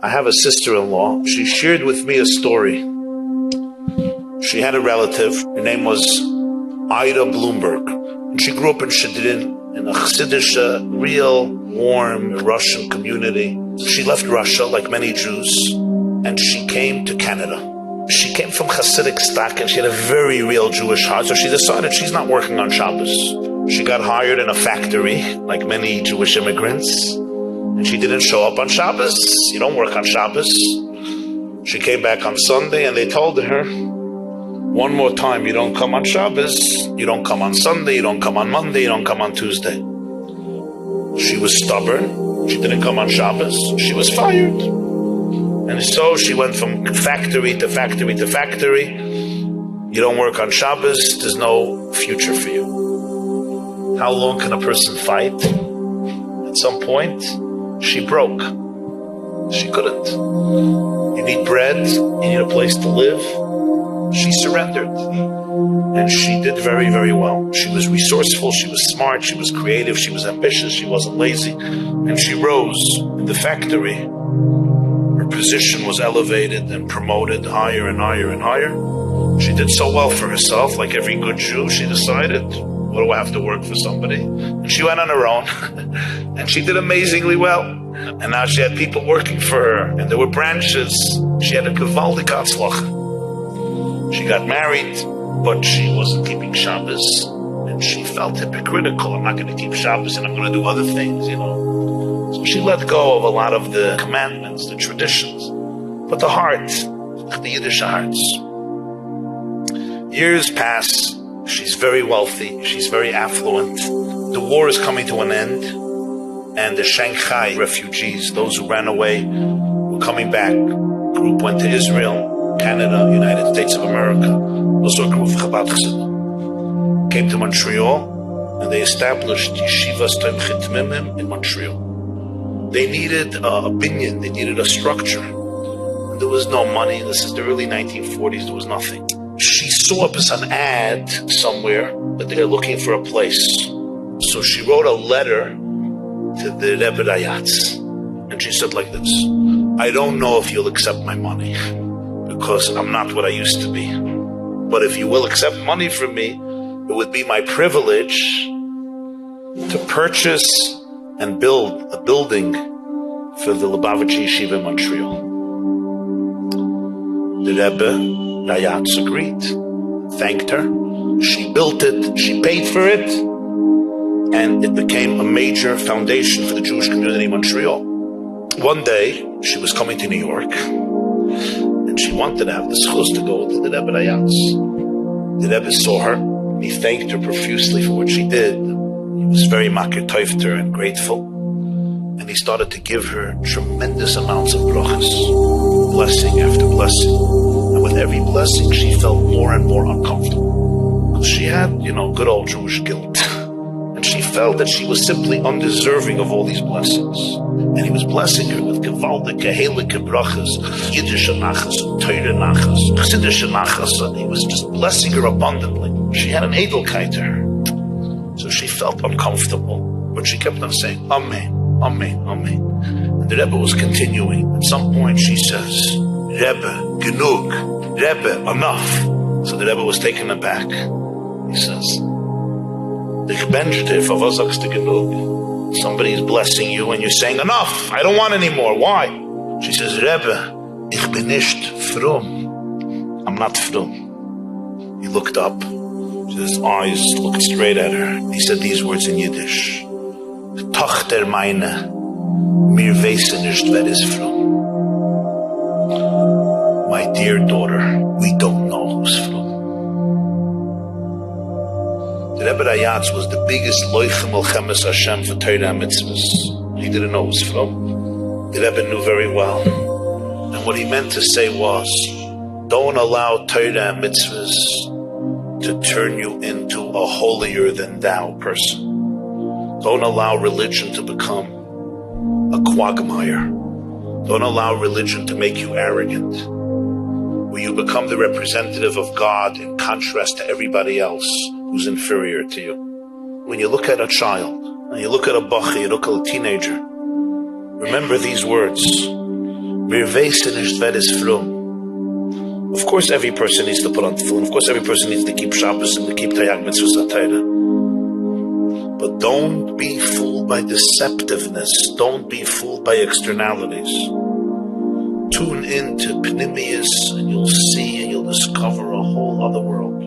I have a sister-in-law. She shared with me a story. She had a relative. Her name was Ida Bloomberg. And she grew up in Shidrin, in a Chassidish, real warm Russian community. She left Russia, like many Jews, and she came to Canada. She came from Hasidic stock, and she had a very real Jewish heart, so she decided she's not working on Shabbos. She got hired in a factory, like many Jewish immigrants, and she didn't show up on Shabbos. You don't work on Shabbos. She came back on Sunday, and they told her, one more time, you don't come on Shabbos, you don't come on Sunday, you don't come on Monday, you don't come on Tuesday. She was stubborn. She didn't come on Shabbos. She was fired. And so she went from factory to factory to factory. You don't work on Shabbos, there's no future for you. How long can a person fight? At some point, she broke. She couldn't. You need bread, you need a place to live. She surrendered. And she did very, very well. She was resourceful, she was smart, she was creative, she was ambitious, she wasn't lazy. And she rose in the factory. Her position was elevated and promoted higher and higher and higher. She did so well for herself, like every good Jew. She decided, what do I have to work for somebody? And she went on her own. And she did amazingly well. And now she had people working for her. And there were branches. She had a gewaldige Hatzlacha. She got married, but she wasn't keeping Shabbos. And she felt hypocritical. I'm not going to keep Shabbos and I'm going to do other things, So she let go of a lot of the commandments, the traditions. But the heart, the Yiddish hearts. Years pass. She's very wealthy. She's very affluent. The war is coming to an end. And the Shanghai refugees, those who ran away, were coming back. A group went to Israel, Canada, United States of America. Also a group of Chabad Chassidim. Came to Montreal, and they established Yeshivas Tomchei Tmimim in Montreal. They needed a binyan, they needed a structure. And there was no money. This is the early 1940s, there was nothing. She saw an ad somewhere that they're looking for a place. So she wrote a letter to the Rebbe Rayatz. And she said like this, I don't know if you'll accept my money, because I'm not what I used to be. But if you will accept money from me, it would be my privilege to purchase and build a building for the Lubavitcher Yeshiva in Montreal. The Rebbe Rayatz agreed, thanked her. She built it, she paid for it, and it became a major foundation for the Jewish community in Montreal. One day, she was coming to New York, and she wanted to have the schus to go to the Rebbe Rayatz. The Rebbe saw her, and he thanked her profusely for what she did. He was very makir toiv to her and grateful, and he started to give her tremendous amounts of brachas, blessing after blessing. And with every blessing, she felt more and more uncomfortable, because she had, good old Jewish guilt. And she felt that she was simply undeserving of all these blessings. And he was blessing her with gewaldige, heilige brachas, Yiddish nachas, Torah nachas, Chassidish nachas, and he was just blessing her abundantly. She had an edelkeit to her. So she felt uncomfortable, but she kept on saying, Amen, Amen, Amen. And the Rebbe was continuing. At some point she says, Rebbe, genug, Rebbe, enough. So the Rebbe was taken aback. He says, somebody is blessing you and you're saying, enough, I don't want any more. Why? She says, Rebbe, ich bin nicht frum. I'm not frum. He looked up. His eyes looked straight at her. He said these words in Yiddish. Tochter meine, mir wissen nicht, wer is frum. My dear daughter, we don't know who's frum. The Rebbe Rayatz was the biggest loichem al-chemes Hashem for Torah and mitzvahs. He didn't know who was from. The Rebbe knew very well. And what he meant to say was, don't allow Torah and mitzvahs to turn you into a holier than thou person. Don't allow religion to become a quagmire. Don't allow religion to make you arrogant, where you become the representative of God in contrast to everybody else who's inferior to you. When you look at a child, and you look at a bachi, you look at a teenager, remember these words. Of course, every person needs to put on tefillin. Of course, every person needs to keep Shabbos and to keep Tayag Mitzvahs HaTorah. But don't be fooled by deceptiveness. Don't be fooled by externalities. Tune in to Pnimius and you'll see and you'll discover a whole other world.